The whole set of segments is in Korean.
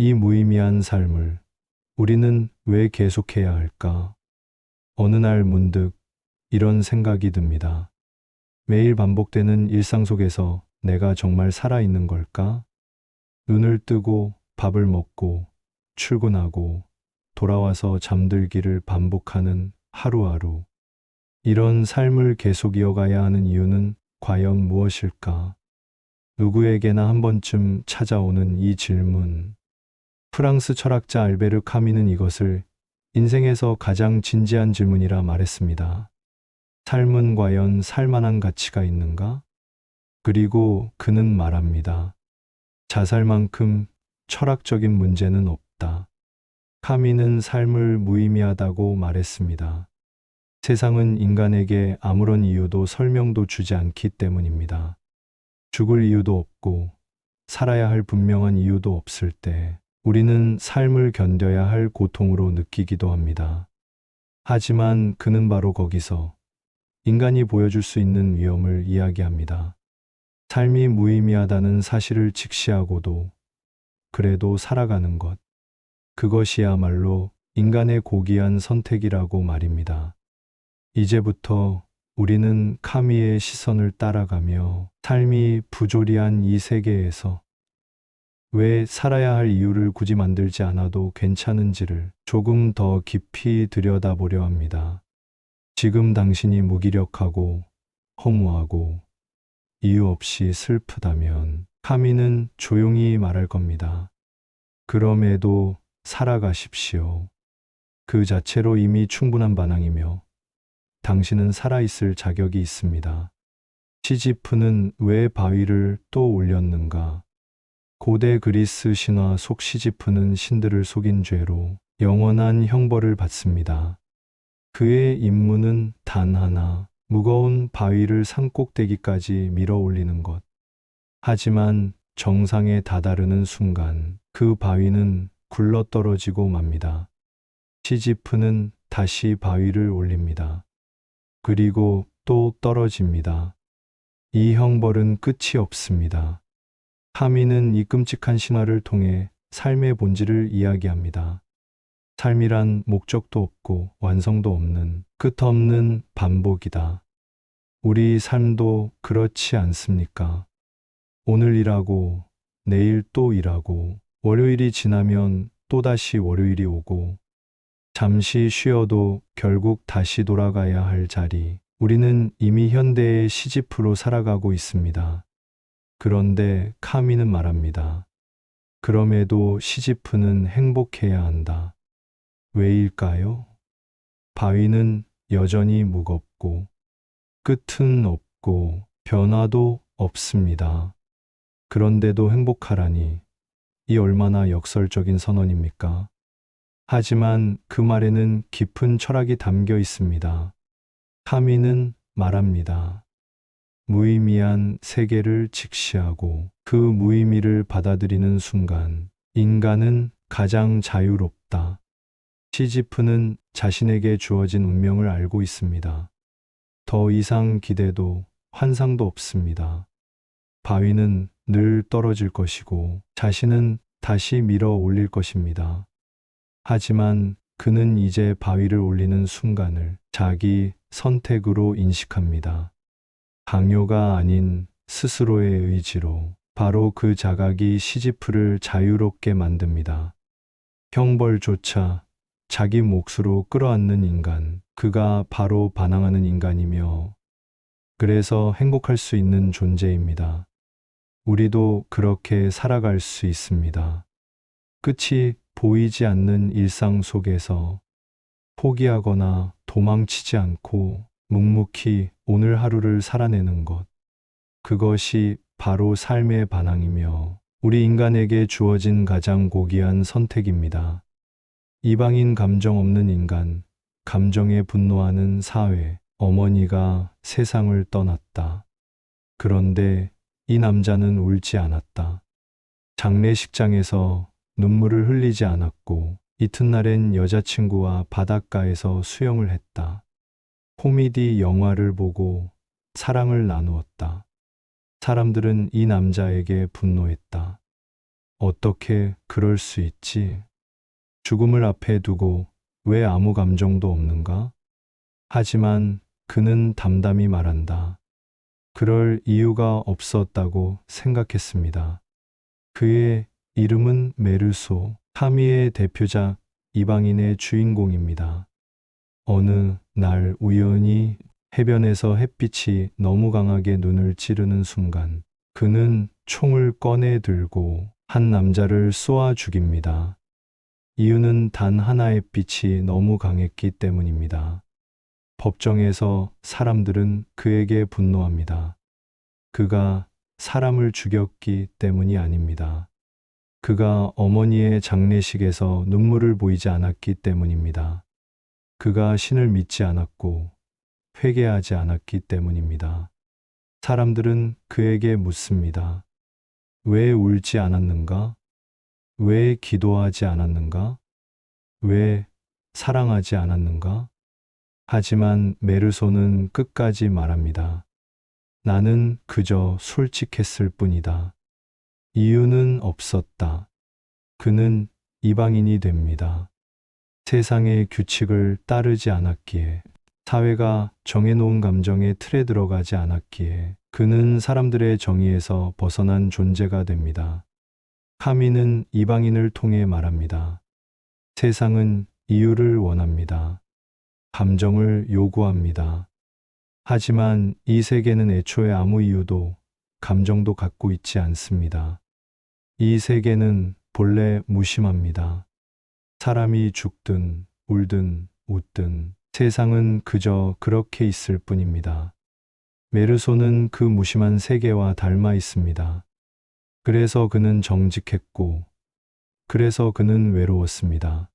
이 무의미한 삶을 우리는 왜 계속해야 할까? 어느 날 문득 이런 생각이 듭니다. 매일 반복되는 일상 속에서 내가 정말 살아있는 걸까? 눈을 뜨고 밥을 먹고 출근하고 돌아와서 잠들기를 반복하는 하루하루. 이런 삶을 계속 이어가야 하는 이유는 과연 무엇일까? 누구에게나 한 번쯤 찾아오는 이 질문. 프랑스 철학자 알베르 카미는 이것을 인생에서 가장 진지한 질문이라 말했습니다. 삶은 과연 살만한 가치가 있는가? 그리고 그는 말합니다. 자살만큼 철학적인 문제는 없다. 카미는 삶을 무의미하다고 말했습니다. 세상은 인간에게 아무런 이유도 설명도 주지 않기 때문입니다. 죽을 이유도 없고 살아야 할 분명한 이유도 없을 때 우리는 삶을 견뎌야 할 고통으로 느끼기도 합니다. 하지만 그는 바로 거기서 인간이 보여줄 수 있는 위험을 이야기합니다. 삶이 무의미하다는 사실을 직시하고도 그래도 살아가는 것. 그것이야말로 인간의 고귀한 선택이라고 말입니다. 이제부터 우리는 카미의 시선을 따라가며 삶이 부조리한 이 세계에서 왜 살아야 할 이유를 굳이 만들지 않아도 괜찮은지를 조금 더 깊이 들여다보려 합니다. 지금 당신이 무기력하고 허무하고 이유 없이 슬프다면 카미는 조용히 말할 겁니다. 그럼에도 살아가십시오. 그 자체로 이미 충분한 반항이며 당신은 살아있을 자격이 있습니다. 시지프는 왜 바위를 또 올렸는가? 고대 그리스 신화 속 시지프는 신들을 속인 죄로 영원한 형벌을 받습니다. 그의 임무는 단 하나, 무거운 바위를 산꼭대기까지 밀어 올리는 것. 하지만 정상에 다다르는 순간 그 바위는 굴러떨어지고 맙니다. 시지프는 다시 바위를 올립니다. 그리고 또 떨어집니다. 이 형벌은 끝이 없습니다. 카미는 이 끔찍한 신화를 통해 삶의 본질을 이야기합니다. 삶이란 목적도 없고 완성도 없는 끝없는 반복이다. 우리 삶도 그렇지 않습니까? 오늘 일하고 내일 또 일하고 월요일이 지나면 또다시 월요일이 오고 잠시 쉬어도 결국 다시 돌아가야 할 자리. 우리는 이미 현대의 시지프로 살아가고 있습니다. 그런데 카미는 말합니다. 그럼에도 시지프는 행복해야 한다. 왜일까요? 바위는 여전히 무겁고 끝은 없고 변화도 없습니다. 그런데도 행복하라니 이 얼마나 역설적인 선언입니까? 하지만 그 말에는 깊은 철학이 담겨 있습니다. 카미는 말합니다. 무의미한 세계를 직시하고 그 무의미를 받아들이는 순간 인간은 가장 자유롭다. 시지프는 자신에게 주어진 운명을 알고 있습니다. 더 이상 기대도 환상도 없습니다. 바위는 늘 떨어질 것이고 자신은 다시 밀어 올릴 것입니다. 하지만 그는 이제 바위를 올리는 순간을 자기 선택으로 인식합니다. 강요가 아닌 스스로의 의지로 바로 그 자각이 시지프를 자유롭게 만듭니다. 형벌조차 자기 몫으로 끌어안는 인간, 그가 바로 반항하는 인간이며 그래서 행복할 수 있는 존재입니다. 우리도 그렇게 살아갈 수 있습니다. 끝이 보이지 않는 일상 속에서 포기하거나 도망치지 않고 묵묵히 오늘 하루를 살아내는 것. 그것이 바로 삶의 반항이며 우리 인간에게 주어진 가장 고귀한 선택입니다. 이방인 감정 없는 인간, 감정에 분노하는 사회, 어머니가 세상을 떠났다. 그런데 이 남자는 울지 않았다. 장례식장에서 눈물을 흘리지 않았고 이튿날엔 여자친구와 바닷가에서 수영을 했다. 코미디 영화를 보고 사랑을 나누었다. 사람들은 이 남자에게 분노했다. 어떻게 그럴 수 있지? 죽음을 앞에 두고 왜 아무 감정도 없는가? 하지만 그는 담담히 말한다. 그럴 이유가 없었다고 생각했습니다. 그의 이름은 메르소, 타미의 대표작 이방인의 주인공입니다. 어느 날 우연히 해변에서 햇빛이 너무 강하게 눈을 찌르는 순간 그는 총을 꺼내 들고 한 남자를 쏘아 죽입니다. 이유는 단 하나의 빛이 너무 강했기 때문입니다. 법정에서 사람들은 그에게 분노합니다. 그가 사람을 죽였기 때문이 아닙니다. 그가 어머니의 장례식에서 눈물을 보이지 않았기 때문입니다. 그가 신을 믿지 않았고 회개하지 않았기 때문입니다. 사람들은 그에게 묻습니다. 왜 울지 않았는가? 왜 기도하지 않았는가? 왜 사랑하지 않았는가? 하지만 메르소는 끝까지 말합니다. 나는 그저 솔직했을 뿐이다. 이유는 없었다. 그는 이방인이 됩니다. 세상의 규칙을 따르지 않았기에, 사회가 정해놓은 감정의 틀에 들어가지 않았기에 그는 사람들의 정의에서 벗어난 존재가 됩니다. 카미는 이방인을 통해 말합니다. 세상은 이유를 원합니다. 감정을 요구합니다. 하지만 이 세계는 애초에 아무 이유도 감정도 갖고 있지 않습니다. 이 세계는 본래 무심합니다. 사람이 죽든 울든 웃든 세상은 그저 그렇게 있을 뿐입니다. 메르소는 그 무심한 세계와 닮아 있습니다. 그래서 그는 정직했고, 그래서 그는 외로웠습니다.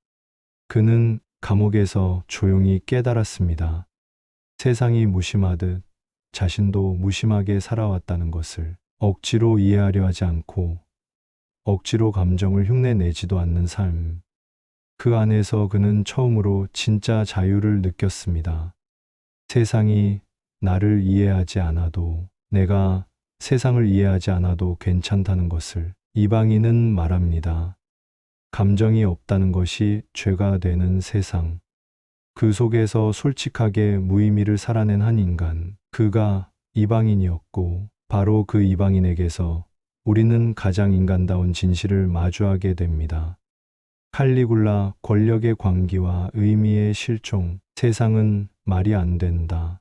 그는 감옥에서 조용히 깨달았습니다. 세상이 무심하듯 자신도 무심하게 살아왔다는 것을 억지로 이해하려 하지 않고 억지로 감정을 흉내내지도 않는 삶. 그 안에서 그는 처음으로 진짜 자유를 느꼈습니다. 세상이 나를 이해하지 않아도, 내가 세상을 이해하지 않아도 괜찮다는 것을 이방인은 말합니다. 감정이 없다는 것이 죄가 되는 세상. 그 속에서 솔직하게 무의미를 살아낸 한 인간, 그가 이방인이었고, 바로 그 이방인에게서 우리는 가장 인간다운 진실을 마주하게 됩니다. 칼리굴라, 권력의 광기와 의미의 실종. 세상은 말이 안 된다.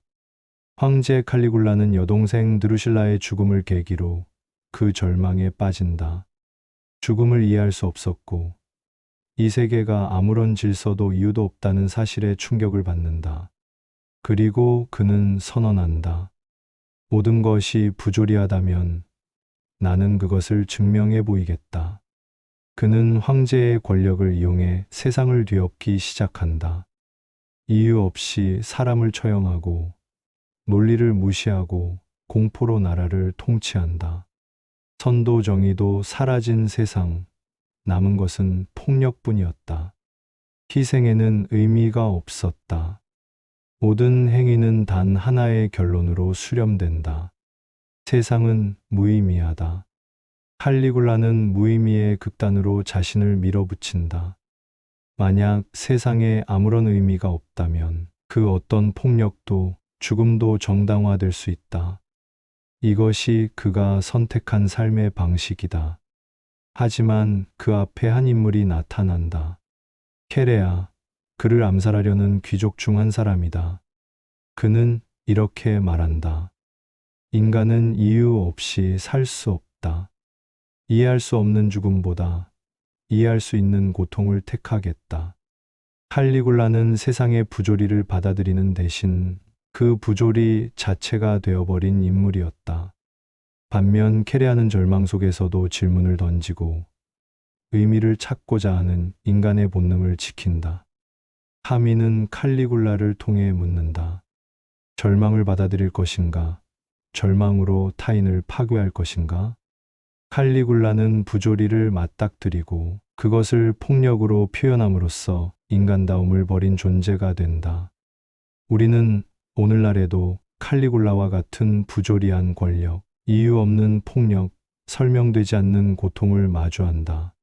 황제 칼리굴라는 여동생 드루실라의 죽음을 계기로 그 절망에 빠진다. 죽음을 이해할 수 없었고, 이 세계가 아무런 질서도 이유도 없다는 사실에 충격을 받는다. 그리고 그는 선언한다. 모든 것이 부조리하다면 나는 그것을 증명해 보이겠다. 그는 황제의 권력을 이용해 세상을 뒤엎기 시작한다. 이유 없이 사람을 처형하고 논리를 무시하고 공포로 나라를 통치한다. 선도 정의도 사라진 세상, 남은 것은 폭력뿐이었다. 희생에는 의미가 없었다. 모든 행위는 단 하나의 결론으로 수렴된다. 세상은 무의미하다. 칼리굴라는 무의미의 극단으로 자신을 밀어붙인다. 만약 세상에 아무런 의미가 없다면 그 어떤 폭력도 죽음도 정당화될 수 있다. 이것이 그가 선택한 삶의 방식이다. 하지만 그 앞에 한 인물이 나타난다. 케레아, 그를 암살하려는 귀족 중 한 사람이다. 그는 이렇게 말한다. 인간은 이유 없이 살 수 없다. 이해할 수 없는 죽음보다 이해할 수 있는 고통을 택하겠다. 칼리굴라는 세상의 부조리를 받아들이는 대신 그 부조리 자체가 되어버린 인물이었다. 반면 케레아는 절망 속에서도 질문을 던지고 의미를 찾고자 하는 인간의 본능을 지킨다. 하미는 칼리굴라를 통해 묻는다. 절망을 받아들일 것인가? 절망으로 타인을 파괴할 것인가? 칼리굴라는 부조리를 맞닥뜨리고 그것을 폭력으로 표현함으로써 인간다움을 버린 존재가 된다. 우리는 오늘날에도 칼리굴라와 같은 부조리한 권력, 이유 없는 폭력, 설명되지 않는 고통을 마주한다.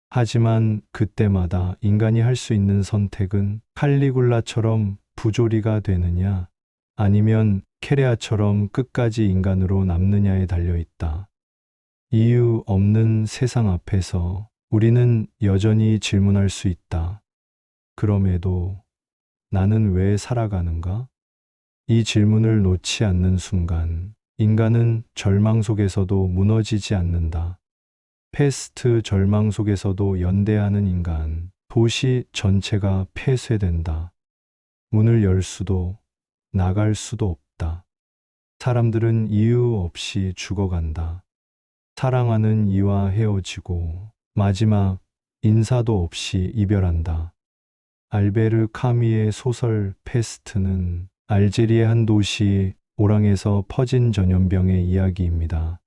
하지만 그때마다 인간이 할 수 있는 선택은 칼리굴라처럼 부조리가 되느냐, 아니면 케레아처럼 끝까지 인간으로 남느냐에 달려 있다. 이유 없는 세상 앞에서 우리는 여전히 질문할 수 있다. 그럼에도 나는 왜 살아가는가? 이 질문을 놓지 않는 순간 인간은 절망 속에서도 무너지지 않는다. 패스트 절망 속에서도 연대하는 인간, 도시 전체가 폐쇄된다. 문을 열 수도 나갈 수도 없다. 사람들은 이유 없이 죽어간다. 사랑하는 이와 헤어지고 마지막 인사도 없이 이별한다. 알베르 카미의 소설 페스트는 알제리의 한 도시 오랑에서 퍼진 전염병의 이야기입니다.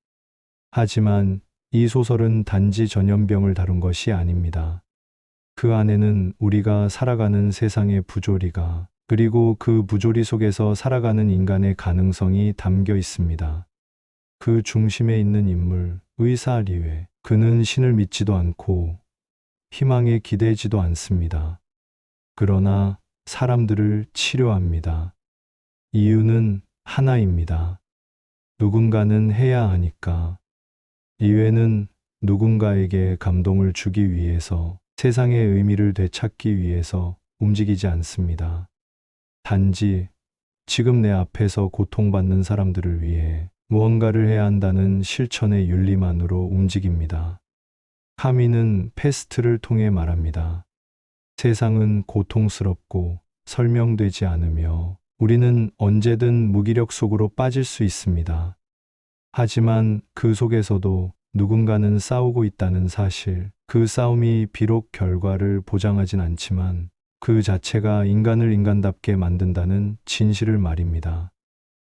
하지만 이 소설은 단지 전염병을 다룬 것이 아닙니다. 그 안에는 우리가 살아가는 세상의 부조리가, 그리고 그 부조리 속에서 살아가는 인간의 가능성이 담겨 있습니다. 그 중심에 있는 인물, 의사 리웨. 그는 신을 믿지도 않고 희망에 기대지도 않습니다. 그러나 사람들을 치료합니다. 이유는 하나입니다. 누군가는 해야 하니까. 리웨는 누군가에게 감동을 주기 위해서, 세상의 의미를 되찾기 위해서 움직이지 않습니다. 단지 지금 내 앞에서 고통받는 사람들을 위해 무언가를 해야 한다는 실천의 윤리만으로 움직입니다. 카미는 페스트를 통해 말합니다. 세상은 고통스럽고 설명되지 않으며 우리는 언제든 무기력 속으로 빠질 수 있습니다. 하지만 그 속에서도 누군가는 싸우고 있다는 사실, 그 싸움이 비록 결과를 보장하진 않지만 그 자체가 인간을 인간답게 만든다는 진실을 말입니다.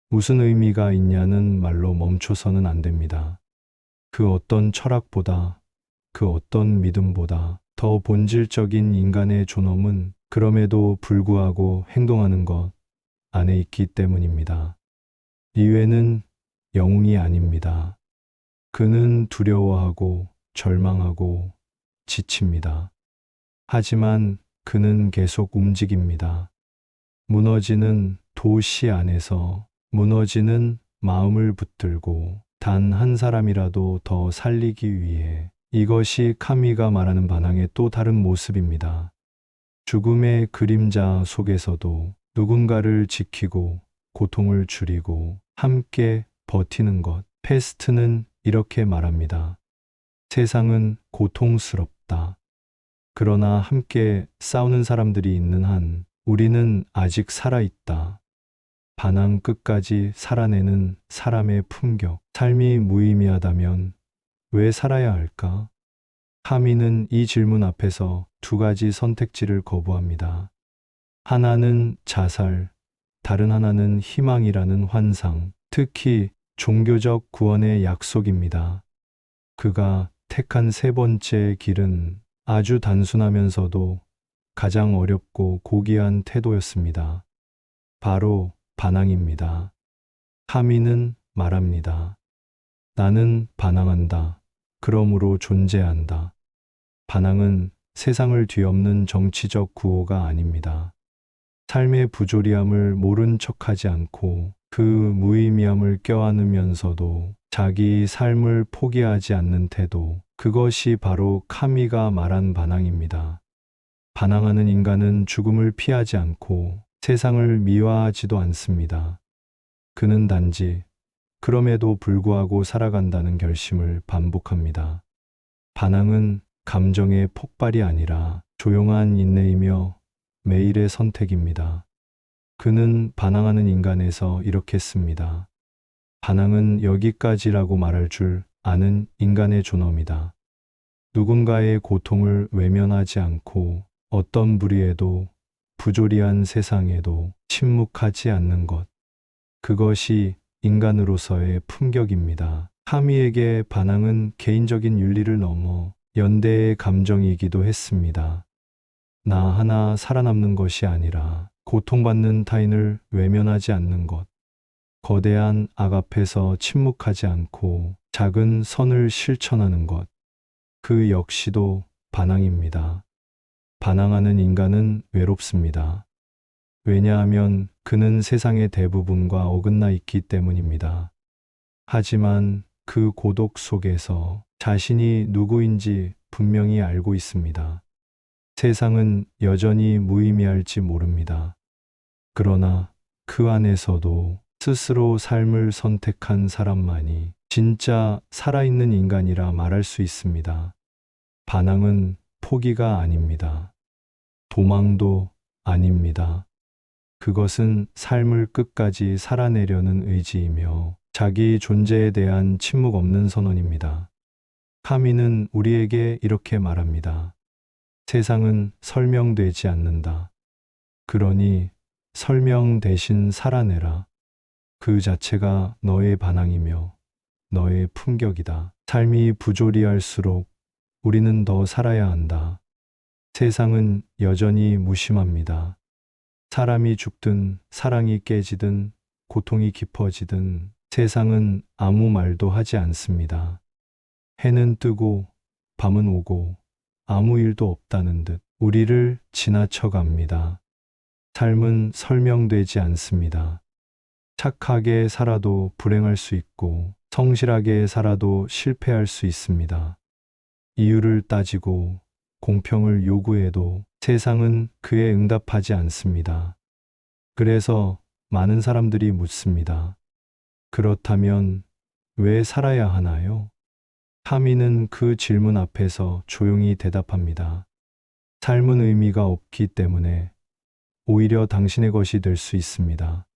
무슨 의미가 있냐는 말로 멈춰서는 안 됩니다. 그 어떤 철학보다, 그 어떤 믿음보다 더 본질적인 인간의 존엄은 그럼에도 불구하고 행동하는 것 안에 있기 때문입니다. 리웨는 영웅이 아닙니다. 그는 두려워하고 절망하고 지칩니다. 하지만 그는 계속 움직입니다. 무너지는 도시 안에서 무너지는 마음을 붙들고 단 한 사람이라도 더 살리기 위해. 이것이 카미가 말하는 반항의 또 다른 모습입니다. 죽음의 그림자 속에서도 누군가를 지키고 고통을 줄이고 함께 버티는 것. 페스트는 이렇게 말합니다. 세상은 고통스럽다. 그러나 함께 싸우는 사람들이 있는 한 우리는 아직 살아있다. 반항 끝까지 살아내는 사람의 품격. 삶이 무의미하다면 왜 살아야 할까? 카미는 이 질문 앞에서 두 가지 선택지를 거부합니다. 하나는 자살, 다른 하나는 희망이라는 환상, 특히 종교적 구원의 약속입니다. 그가 택한 세 번째 길은 아주 단순하면서도 가장 어렵고 고귀한 태도였습니다. 바로 반항입니다. 카미는 말합니다. 나는 반항한다. 그러므로 존재한다. 반항은 세상을 뒤엎는 정치적 구호가 아닙니다. 삶의 부조리함을 모른 척하지 않고 그 무의미함을 껴안으면서도 자기 삶을 포기하지 않는 태도, 그것이 바로 카미가 말한 반항입니다. 반항하는 인간은 죽음을 피하지 않고 세상을 미화하지도 않습니다. 그는 단지 그럼에도 불구하고 살아간다는 결심을 반복합니다. 반항은 감정의 폭발이 아니라 조용한 인내이며 매일의 선택입니다. 그는 반항하는 인간에서 이렇게 씁니다. 반항은 여기까지라고 말할 줄 아는 인간의 존엄이다. 누군가의 고통을 외면하지 않고 어떤 불의에도 부조리한 세상에도 침묵하지 않는 것. 그것이 인간으로서의 품격입니다. 카미에게 반항은 개인적인 윤리를 넘어 연대의 감정이기도 했습니다. 나 하나 살아남는 것이 아니라 고통받는 타인을 외면하지 않는 것. 거대한 악 앞에서 침묵하지 않고 작은 선을 실천하는 것. 그 역시도 반항입니다. 반항하는 인간은 외롭습니다. 왜냐하면 그는 세상의 대부분과 어긋나 있기 때문입니다. 하지만 그 고독 속에서 자신이 누구인지 분명히 알고 있습니다. 세상은 여전히 무의미할지 모릅니다. 그러나 그 안에서도 스스로 삶을 선택한 사람만이 진짜 살아있는 인간이라 말할 수 있습니다. 반항은 포기가 아닙니다. 도망도 아닙니다. 그것은 삶을 끝까지 살아내려는 의지이며 자기 존재에 대한 침묵 없는 선언입니다. 카미는 우리에게 이렇게 말합니다. 세상은 설명되지 않는다. 그러니 설명 대신 살아내라. 그 자체가 너의 반항이며 너의 품격이다. 삶이 부조리할수록 우리는 더 살아야 한다. 세상은 여전히 무심합니다. 사람이 죽든 사랑이 깨지든 고통이 깊어지든 세상은 아무 말도 하지 않습니다. 해는 뜨고 밤은 오고 아무 일도 없다는 듯 우리를 지나쳐 갑니다. 삶은 설명되지 않습니다. 착하게 살아도 불행할 수 있고 성실하게 살아도 실패할 수 있습니다. 이유를 따지고 공평을 요구해도 세상은 그에 응답하지 않습니다. 그래서 많은 사람들이 묻습니다. 그렇다면 왜 살아야 하나요? 카미는 그 질문 앞에서 조용히 대답합니다. 삶은 의미가 없기 때문에 오히려 당신의 것이 될 수 있습니다.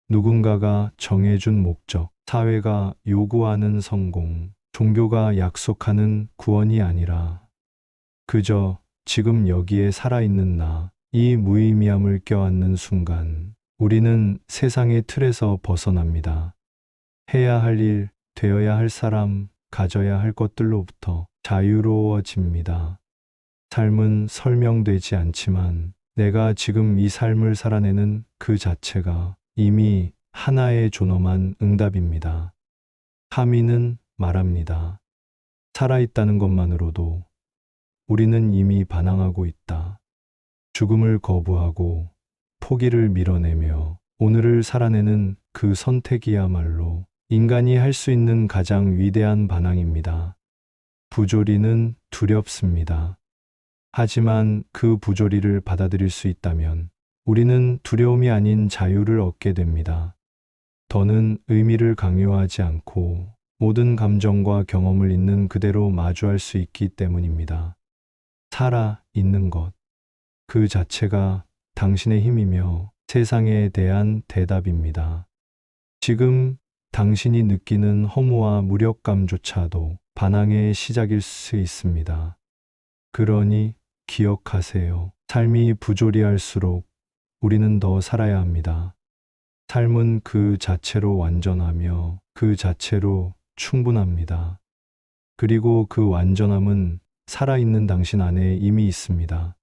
누군가가 정해준 목적, 사회가 요구하는 성공, 종교가 약속하는 구원이 아니라 그저 지금 여기에 살아있는 나, 이 무의미함을 껴안는 순간 우리는 세상의 틀에서 벗어납니다. 해야 할 일, 되어야 할 사람, 가져야 할 것들로부터 자유로워집니다. 삶은 설명되지 않지만 내가 지금 이 삶을 살아내는 그 자체가 이미 하나의 존엄한 응답입니다. 카미는 말합니다. 살아있다는 것만으로도 우리는 이미 반항하고 있다. 죽음을 거부하고 포기를 밀어내며 오늘을 살아내는 그 선택이야말로 인간이 할 수 있는 가장 위대한 반항입니다. 부조리는 두렵습니다. 하지만 그 부조리를 받아들일 수 있다면 우리는 두려움이 아닌 자유를 얻게 됩니다. 더는 의미를 강요하지 않고 모든 감정과 경험을 있는 그대로 마주할 수 있기 때문입니다. 살아 있는 것, 그 자체가 당신의 힘이며 세상에 대한 대답입니다. 지금 당신이 느끼는 허무와 무력감조차도 반항의 시작일 수 있습니다. 그러니 기억하세요. 삶이 부조리할수록 우리는 더 살아야 합니다. 삶은 그 자체로 완전하며 그 자체로 충분합니다. 그리고 그 완전함은 살아있는 당신 안에 이미 있습니다.